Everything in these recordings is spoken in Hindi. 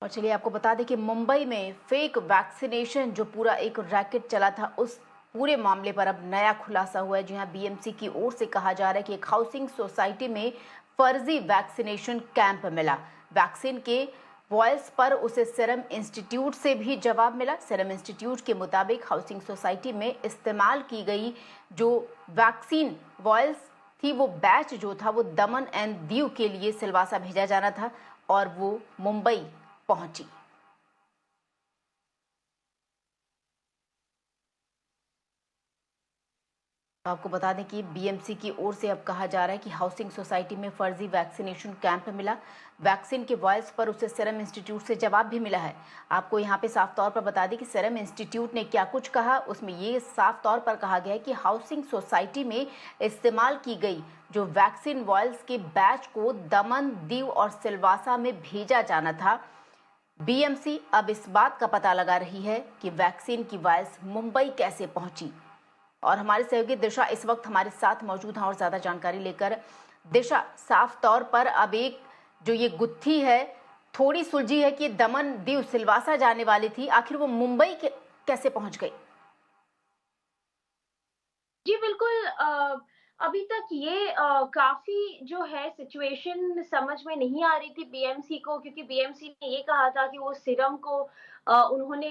और चलिए आपको बता दें कि मुंबई में फेक वैक्सीनेशन जो पूरा एक रैकेट चला था, उस पूरे मामले पर अब नया खुलासा हुआ है। जी हाँ, बीएमसी की ओर से कहा जा रहा है कि एक हाउसिंग सोसाइटी में फर्जी वैक्सीनेशन कैंप मिला। वैक्सीन के वॉयल्स पर उसे सीरम इंस्टीट्यूट से भी जवाब मिला। सीरम इंस्टीट्यूट के मुताबिक हाउसिंग सोसाइटी में इस्तेमाल की गई जो वैक्सीन वॉयल्स थी, वो बैच जो था वो दमन एंड दीव के लिए सिलवासा भेजा जाना था और वो मुंबई पहुंची। आपको बता दें कि बीएमसी की ओर से अब कहा जा रहा है कि हाउसिंग सोसाइटी में फर्जी वैक्सीनेशन कैंप मिला। वैक्सीन के वॉयस पर उसे सीरम इंस्टीट्यूट से जवाब भी मिला है। आपको यहाँ पे साफ तौर पर बता दें कि सीरम इंस्टीट्यूट ने क्या कुछ कहा। उसमें ये साफ तौर पर कहा गया है कि हाउसिंग सोसाइटी में इस्तेमाल की गई जो वैक्सीन वॉयल्स के बैच को दमन, दीव और सिलवासा में भेजा जाना था। बीएमसी अब इस बात का पता लगा रही है कि वैक्सीन की वॉयल्स मुंबई कैसे पहुंची। और हमारे सहयोगी दिशा इस वक्त हमारे साथ मौजूद हैं और ज्यादा जानकारी लेकर। दिशा, साफ तौर पर अब एक जो ये गुत्थी है थोड़ी सुलझी है कि दमन दीव सिलवासा जाने वाली थी, आखिर वो मुंबई कैसे पहुंच गई? जी बिल्कुल। अभी तक ये काफ़ी जो है सिचुएशन समझ में नहीं आ रही थी बीएमसी को, क्योंकि बीएमसी ने ये कहा था कि वो सीरम को उन्होंने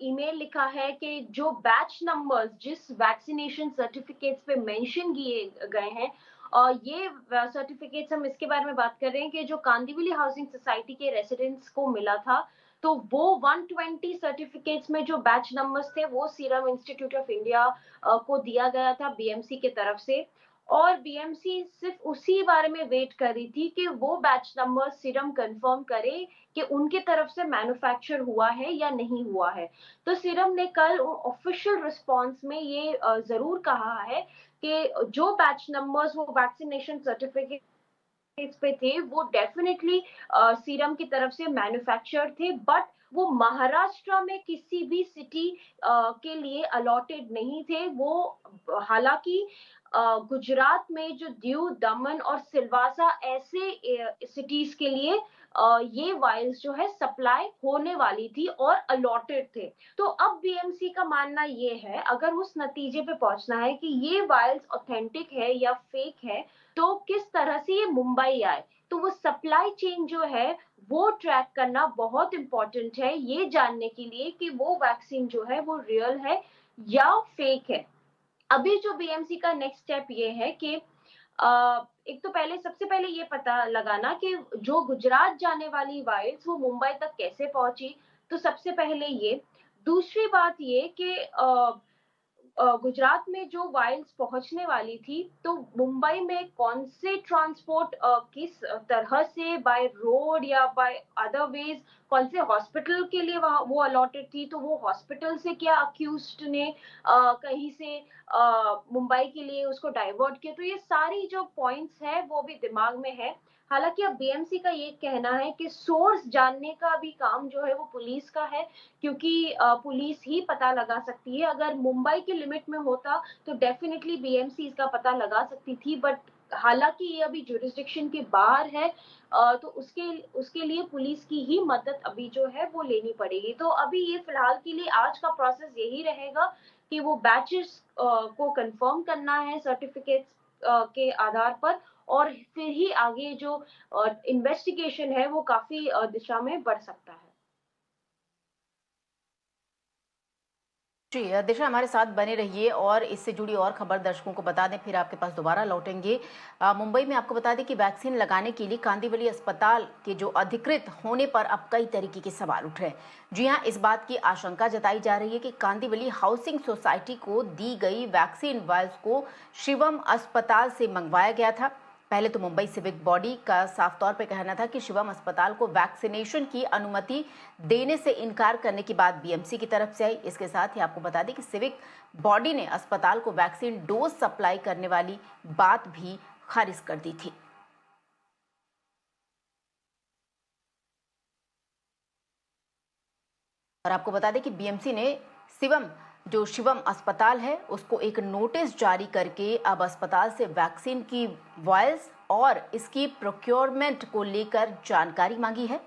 ईमेल लिखा है कि जो बैच नंबर्स जिस वैक्सीनेशन सर्टिफिकेट्स पे मेंशन किए गए हैं, ये सर्टिफिकेट्स हम इसके बारे में बात कर रहे हैं कि जो कांदिवली हाउसिंग सोसाइटी के रेसिडेंट्स को मिला था, तो वो 120 सर्टिफिकेट्स में जो बैच नंबर्स थे वो सीरम इंस्टीट्यूट ऑफ इंडिया को दिया गया था बीएमसी के तरफ से। और बीएमसी सिर्फ उसी बारे में वेट कर रही थी कि वो बैच नंबर सीरम कंफर्म करे कि उनके तरफ से मैन्युफैक्चर हुआ है या नहीं हुआ है। तो सीरम ने कल ऑफिशियल रिस्पांस में ये जरूर कहा है कि जो बैच नंबर्स वो वैक्सीनेशन सर्टिफिकेट पे थे वो डेफिनेटली सीरम की तरफ से मैन्युफैक्चर्ड थे, बट वो महाराष्ट्र में किसी भी सिटी के लिए अलॉटेड नहीं थे। वो हालांकि गुजरात में जो दीव, दमन और सिलवासा ऐसे सिटीज के लिए ये वायल्स जो है सप्लाई होने वाली थी और अलॉटेड थे। तो अब बीएमसी का मानना ये है, अगर उस नतीजे पे पहुंचना है कि ये वायल्स ऑथेंटिक है या फेक है, तो किस तरह से ये मुंबई आए, तो वो सप्लाई चेन जो है वो ट्रैक करना बहुत इंपॉर्टेंट है, ये जानने के लिए कि वो वैक्सीन जो है वो रियल है या फेक है। अभी जो बीएमसी का नेक्स्ट स्टेप ये है कि एक तो पहले सबसे पहले ये पता लगाना कि जो गुजरात जाने वाली वायल्स वो मुंबई तक कैसे पहुंची। तो सबसे पहले ये। दूसरी बात ये कि गुजरात में जो वाइल्स पहुंचने वाली थी, तो मुंबई में कौन से ट्रांसपोर्ट किस तरह से बाय रोड या बाय अदर वेज कौन से हॉस्पिटल के लिए वहाँ वो अलॉटेड थी, तो वो हॉस्पिटल से क्या अक्यूज्ड ने कहीं से मुंबई के लिए उसको डाइवर्ट किया, तो ये सारी जो पॉइंट्स है वो भी दिमाग में है। हालांकि अब बीएमसी का ये कहना है कि सोर्स जानने का भी काम जो है वो पुलिस का है, क्योंकि पुलिस ही पता लगा सकती है। अगर मुंबई के लिमिट में होता तो डेफिनेटली बीएमसी इसका पता लगा सकती थी, बट हालांकि ये अभी जुरिस्डिक्शन के बाहर है, तो उसके उसके लिए पुलिस की ही मदद अभी जो है वो लेनी पड़ेगी। तो अभी ये फिलहाल के लिए आज का प्रोसेस यही रहेगा कि वो बैचेस को कंफर्म करना है सर्टिफिकेट्स के आधार पर, और फिर ही आगे जो इन्वेस्टिगेशन है वो काफी दिशा में बढ़ सकता है। जी दिशा, हमारे साथ बने रहिए और इससे जुड़ी और खबर दर्शकों को बता दें, फिर आपके पास दोबारा लौटेंगे। मुंबई में आपको बता दें कि वैक्सीन लगाने के लिए कांदिवली अस्पताल के जो अधिकृत होने पर अब कई तरीके के सवाल उठ रहे हैं। जी हाँ, इस बात की आशंका जताई जा रही है कि कांदिवली हाउसिंग सोसाइटी को दी गई वैक्सीन वायल्स को शिवम अस्पताल से मंगवाया गया था। पहले तो मुंबई सिविक बॉडी का साफ तौर पे कहना था कि शिवम अस्पताल को वैक्सीनेशन की अनुमति देने से इनकार करने की बात बीएमसी की तरफ से आई। इसके साथ ही आपको बता दें कि सिविक बॉडी ने अस्पताल को वैक्सीन डोज सप्लाई करने वाली बात भी खारिज कर दी थी। और आपको बता दें कि बीएमसी ने शिवम अस्पताल है उसको एक नोटिस जारी करके अब अस्पताल से वैक्सीन की वायल्स और इसकी प्रोक्योरमेंट को लेकर जानकारी मांगी है।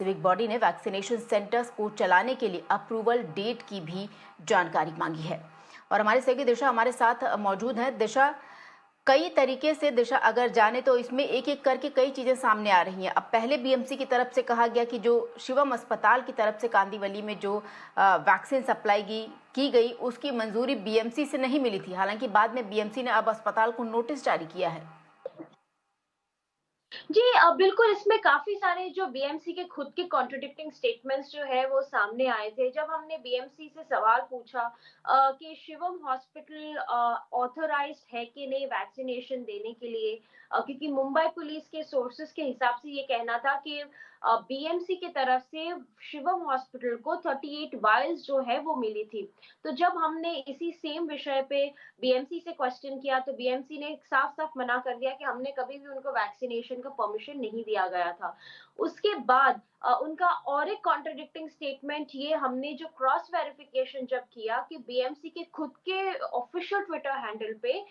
सिविक बॉडी ने वैक्सीनेशन सेंटर्स को चलाने के लिए अप्रूवल डेट की भी जानकारी मांगी है। और हमारे सहयोगी दिशा हमारे साथ मौजूद है। दिशा, कई तरीके से दिशा अगर जाने तो इसमें एक एक करके कई चीजें सामने आ रही हैं। अब पहले बीएमसी की तरफ से कहा गया कि जो शिवम अस्पताल की तरफ से कांदिवली में जो वैक्सीन सप्लाई की गई उसकी मंजूरी बीएमसी से नहीं मिली थी। हालांकि बाद में बीएमसी ने अब अस्पताल को नोटिस जारी किया है। जी बिल्कुल इसमें काफ़ी सारे जो बीएमसी के खुद के कॉन्ट्रडिक्टिंग स्टेटमेंट्स जो है वो सामने आए थे। जब हमने बीएमसी से सवाल पूछा कि शिवम हॉस्पिटल ऑथराइज्ड है कि नहीं वैक्सीनेशन देने के लिए, क्योंकि मुंबई पुलिस के सोर्सेस के हिसाब से ये कहना था कि बीएमसी की तरफ से शिवम हॉस्पिटल को 38 वायल्स जो है वो मिली थी। तो जब हमने इसी सेम विषय पे बीएमसी से क्वेश्चन किया तो बीएमसी ने साफ-साफ मना कर दिया कि हमने कभी भी उनको वैक्सीनेशन का परमिशन नहीं दिया गया था। उसके बाद उनका और एक कॉन्ट्रडिक्टिंग स्टेटमेंट ये हमने जो क्रॉस वेरिफिकेशन जब किया कि बीएमसी के खुद के ऑफिशियल ट्विटर हैंडल पे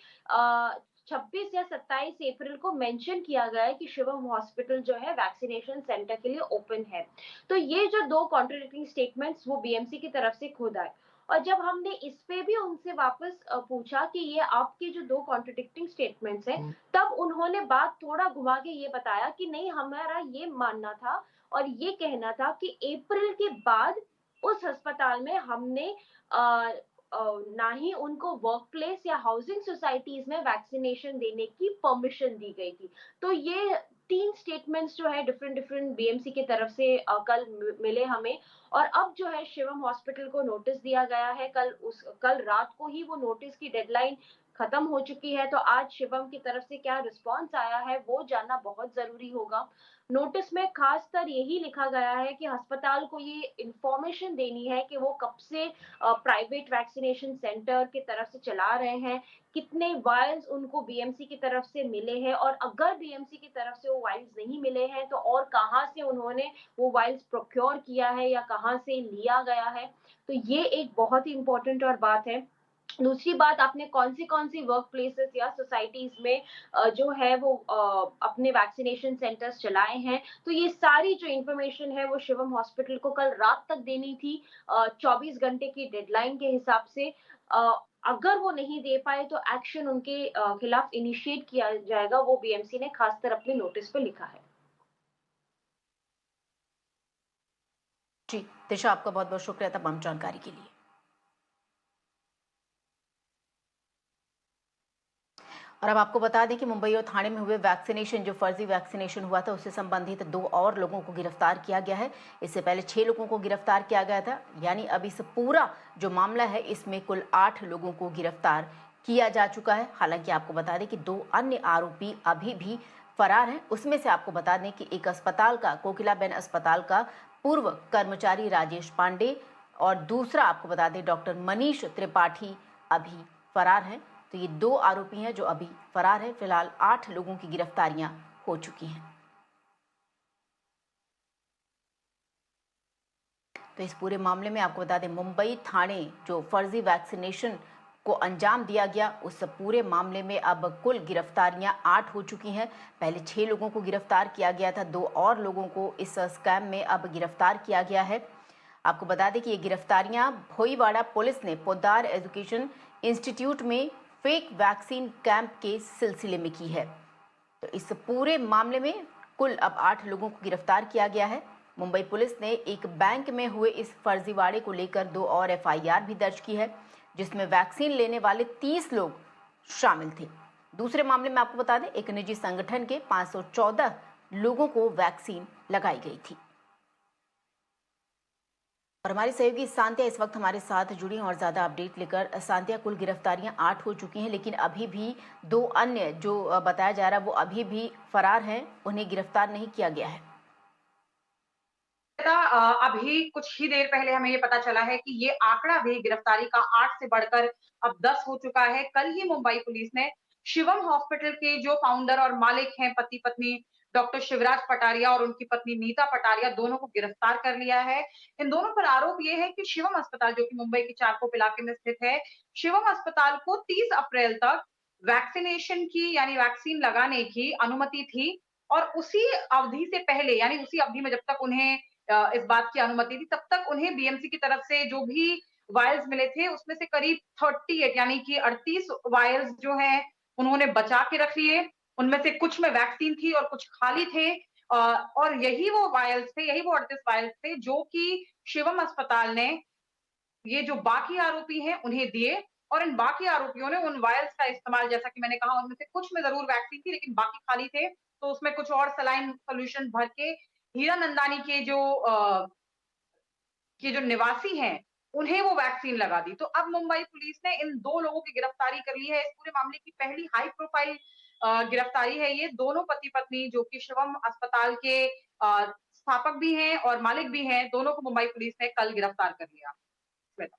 26 या 27 अप्रैल को मेंशन किया गया है कि शिवम हॉस्पिटल जो है वैक्सीनेशन सेंटर के लिए ओपन है। तो ये जो 2 कॉन्ट्रडिक्टिंग स्टेटमेंट्स वो बीएमसी की तरफ से खुद आए। और जब हमने इस पे भी उनसे वापस पूछा कि ये आपके जो 2 कॉन्ट्रडिक्टिंग स्टेटमेंट्स हैं, तब उन्होंने बात थोड़ा घुमा के ये बताया कि नहीं हमारा ये मानना था और ये कहना था कि अप्रैल के बाद उस अस्पताल में हमने अ ना ही उनको वर्क प्लेस या हाउसिंग सोसाइटीज़ में वैक्सीनेशन देने की परमिशन दी गई थी। तो ये 3 स्टेटमेंट्स जो है डिफरेंट बीएमसी की तरफ से कल मिले हमें। और अब जो है शिवम हॉस्पिटल को नोटिस दिया गया है। कल रात को ही वो नोटिस की डेडलाइन खत्म हो चुकी है। तो आज शिवम की तरफ से क्या रिस्पॉन्स आया है वो जानना बहुत जरूरी होगा। नोटिस में खासकर यही लिखा गया है कि अस्पताल को ये इंफॉर्मेशन देनी है कि वो कब से प्राइवेट वैक्सीनेशन सेंटर की तरफ से चला रहे हैं, कितने वायल्स उनको बीएमसी की तरफ से मिले हैं और अगर बीएमसी की तरफ से वो वायल्स नहीं मिले हैं तो और कहाँ से उन्होंने वो वाइल्स प्रोक्योर किया है या कहाँ से लिया गया है। तो ये एक बहुत ही इम्पोर्टेंट और बात है। दूसरी बात आपने कौन सी वर्क प्लेसेस या सोसाइटीज में जो है वो अपने वैक्सीनेशन सेंटर्स चलाए हैं। तो ये सारी जो इन्फॉर्मेशन है वो शिवम हॉस्पिटल को कल रात तक देनी थी 24 घंटे की डेडलाइन के हिसाब से। अगर वो नहीं दे पाए तो एक्शन उनके खिलाफ इनिशिएट किया जाएगा, वो बीएमसी ने खासकर अपने नोटिस पे लिखा है। जी दिशा, आपका बहुत बहुत शुक्रिया तमाम जानकारी के लिए। और अब आपको बता दें कि मुंबई और थाने में हुए वैक्सीनेशन जो फर्जी वैक्सीनेशन हुआ था उससे संबंधित 2 और लोगों को गिरफ्तार किया गया है। इससे पहले 6 लोगों को गिरफ्तार किया गया था। यानी अब इस पूरा जो मामला है इसमें कुल 8 लोगों को गिरफ्तार किया जा चुका है। हालांकि आपको बता दें कि 2 अन्य आरोपी अभी भी फरार हैं। उसमें से आपको बता दें कि एक अस्पताल का, कोकिलाबेन अस्पताल का पूर्व कर्मचारी राजेश पांडे और दूसरा आपको बता दें डॉक्टर मनीष त्रिपाठी अभी फरार हैं। तो ये 2 आरोपी हैं जो अभी फरार हैं। फिलहाल 8 लोगों की गिरफ्तारियां हो चुकी हैं। तो इस पूरे मामले में आपको बता दें मुंबई थाने जो फर्जी वैक्सीनेशन को अंजाम दिया गया उस पूरे मामले में अब कुल गिरफ्तारियां 8 हो चुकी हैं। पहले 6 लोगों को गिरफ्तार किया गया था, 2 और लोगों को इस स्कैम में अब गिरफ्तार किया गया है। आपको बता दें कि ये गिरफ्तारियां भोईवाड़ा पुलिस ने पोद्दार एजुकेशन इंस्टीट्यूट में फेक वैक्सीन कैंप के सिलसिले में की है। तो इस पूरे मामले में कुल अब 8 लोगों को गिरफ्तार किया गया है। मुंबई पुलिस ने एक बैंक में हुए इस फर्जीवाड़े को लेकर 2 और एफआईआर भी दर्ज की है जिसमें वैक्सीन लेने वाले 30 लोग शामिल थे। दूसरे मामले में आपको बता दें एक निजी संगठन के 514 लोगों को वैक्सीन लगाई गई थी। और हमारी सहयोगी सांत्या इस वक्त हमारे साथ जुड़ी हैं और ज्यादा अपडेट लेकर। सांत्या, कुल गिरफ्तारियां 8 हो चुकी हैं लेकिन अभी भी 2 अन्य जो बताया जा रहा है वो अभी भी फरार हैं, उन्हें गिरफ्तार नहीं किया गया है। अभी कुछ ही देर पहले हमें ये पता चला है कि ये आंकड़ा भी गिरफ्तारी का 8 से बढ़कर अब 10 हो चुका है। कल ही मुंबई पुलिस ने शिवम हॉस्पिटल के जो फाउंडर और मालिक हैं, पति-पत्नी डॉक्टर शिवराज पटारिया और उनकी पत्नी नीता पटारिया, दोनों को गिरफ्तार कर लिया है। इन दोनों पर आरोप ये है कि शिवम अस्पताल, जो कि मुंबई के चारकोप इलाके में स्थित है, शिवम अस्पताल को 30 अप्रैल तक वैक्सीनेशन की यानी वैक्सीन लगाने की अनुमति थी और उसी अवधि से पहले यानी उसी अवधि में जब तक उन्हें इस बात की अनुमति दी, तब तक उन्हें बीएमसी की तरफ से जो भी वायल्स मिले थे, उसमें से करीब 38 यानी कि 38 वायल्स जो हैं, उन्होंने बचा के रख लिए। उनमें से कुछ में वैक्सीन थी और कुछ खाली थे। और यही वो वायल्स थे, यही वो 38 वायल्स थे जो कि शिवम अस्पताल ने ये जो बाकी आरोपी हैं उन्हें दिए, और इन बाकी आरोपियों ने उन वायल्स का इस्तेमाल, जैसा कि मैंने कहा, उनमें से कुछ में ज़रूर वैक्सीन थी लेकिन बाकी खाली थे, तो उसमें कुछ और सलाइन सॉल्यूशन भर के हीरानंदानी के जो निवासी हैं, उन्हें वो वैक्सीन लगा दी। तो अब मुंबई पुलिस ने इन 2 लोगों की गिरफ्तारी कर ली है। इस पूरे मामले की पहली हाई प्रोफाइल गिरफ्तारी है ये। दोनों पति-पत्नी जो कि शिवम अस्पताल के स्थापक भी हैं और मालिक भी हैं, दोनों को मुंबई पुलिस ने कल गिरफ्तार कर लिया। श्वेता।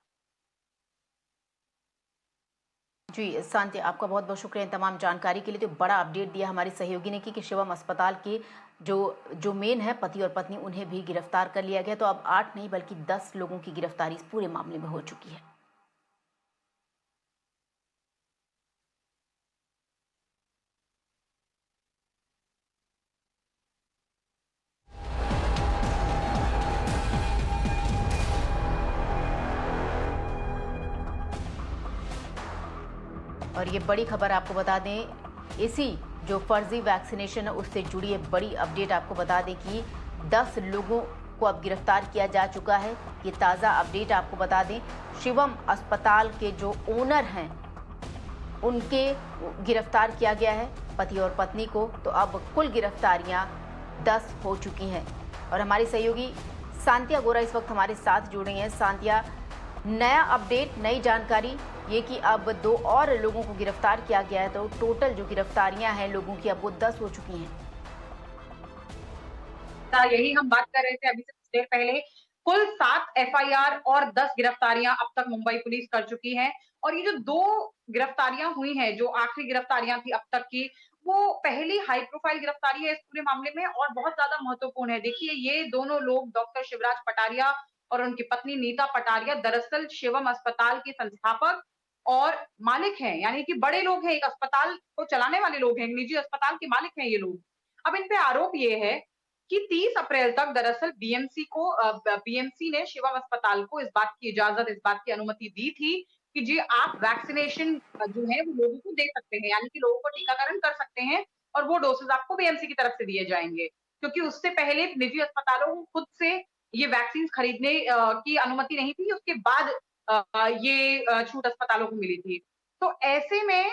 जी, शांति, आपका बहुत-बहुत शुक्रिया इन तमाम जानकारी के लिए। तो बड़ा अपडेट दिया हमारी सहयोगी ने कि शिवम अस्पताल के जो जो मेन है पति और पत्नी, उन्हें भी गिरफ्तार कर लिया गया। तो अब 8 नहीं बल्कि 10 लोगों की गिरफ्तारी इस पूरे मामले में हो चुकी है। और ये बड़ी खबर आपको बता दें, इसी जो फर्जी वैक्सीनेशन है उससे जुड़ी एक बड़ी अपडेट आपको बता दें कि 10 लोगों को अब गिरफ्तार किया जा चुका है। ये ताज़ा अपडेट आपको बता दें, शिवम अस्पताल के जो ओनर हैं उनके गिरफ्तार किया गया है, पति और पत्नी को। तो अब कुल गिरफ्तारियां 10 हो चुकी हैं। और हमारी सहयोगी सांतिया गोरा इस वक्त हमारे साथ जुड़ रही हैं। सांतिया, नया अपडेट, नई जानकारी ये कि अब 2 और लोगों को गिरफ्तार किया गया है, तो टोटल जो गिरफ्तारियां हैं लोगों की अब वो 10 हो चुकी हैं। यही हम बात कर रहे थे अभी से कुछ देर पहले। कुल 7 एफआईआर और 10 गिरफ्तारियां अब तक मुंबई पुलिस कर चुकी है। और ये जो 2 गिरफ्तारियां हुई हैं, जो आखिरी गिरफ्तारियां थी अब तक की, वो पहली हाई प्रोफाइल गिरफ्तारी है इस पूरे मामले में और बहुत ज्यादा महत्वपूर्ण है। देखिए, ये दोनों लोग डॉक्टर शिवराज पटारिया और उनकी पत्नी नीता पटारिया दरअसल शिवम अस्पताल के संस्थापक और मालिक हैं, यानी कि बड़े लोग हैं, एक अस्पताल को चलाने वाले लोग हैं, एक निजी अस्पताल के मालिक हैं ये लोग। अब इन पे आरोप ये है कि 30 अप्रैल तक दरअसल बीएमसी ने शिवम अस्पताल को इस बात की इजाजत, इस बात की अनुमति दी थी कि जी आप वैक्सीनेशन जो है वो लोगों को दे सकते हैं, यानी कि लोगों को टीकाकरण कर सकते हैं और वो डोसेज आपको बीएमसी की तरफ से दिए जाएंगे। क्योंकि उससे पहले निजी अस्पतालों को खुद से ये वैक्सीन खरीदने की अनुमति नहीं थी, उसके बाद ये छूट अस्पतालों को मिली थी। तो ऐसे में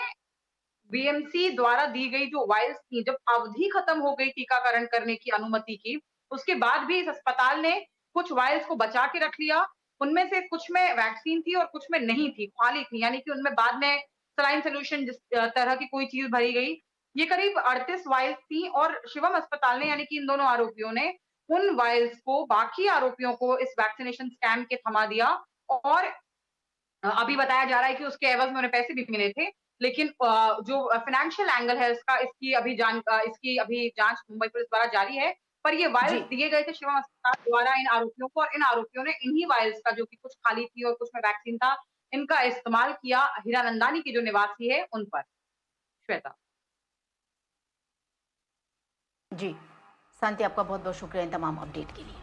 बीएमसी द्वारा दी गई जो वायल्स थी, जब अवधि खत्म हो गई टीकाकरण करने की अनुमति की, उसके बाद भी इस अस्पताल ने कुछ वायल्स को बचा के रख लिया। उनमें से कुछ में वैक्सीन थी और कुछ में नहीं थी, खाली थी, यानी कि उनमें बाद में सलाइन सॉल्यूशन जिस तरह की कोई चीज भरी गई। ये करीब 38 वायल्स थी और शिवम अस्पताल ने, यानी कि इन दोनों आरोपियों ने उन वायल्स को बाकी आरोपियों को इस वैक्सीनेशन स्कैम के थमा दिया। और अभी बताया जा रहा है कि उसके एवज में उन्हें पैसे भी मिले थे। लेकिन जो फाइनेंशियल एंगल है इसका, इसकी अभी जांच मुंबई पुलिस द्वारा जारी है। पर ये वायल्स जी, दिए गए थे शिवम अस्पताल द्वारा इन आरोपियों को, और इन आरोपियों ने इन्हीं वायल्स का, जो कि कुछ खाली थी और कुछ में वैक्सीन था, इनका इस्तेमाल किया हीरानंदानी की जो निवासी है उन पर। श्वेता। जी। शांति, आपका बहुत-बहुत शुक्रिया इन तमाम अपडेट के लिए।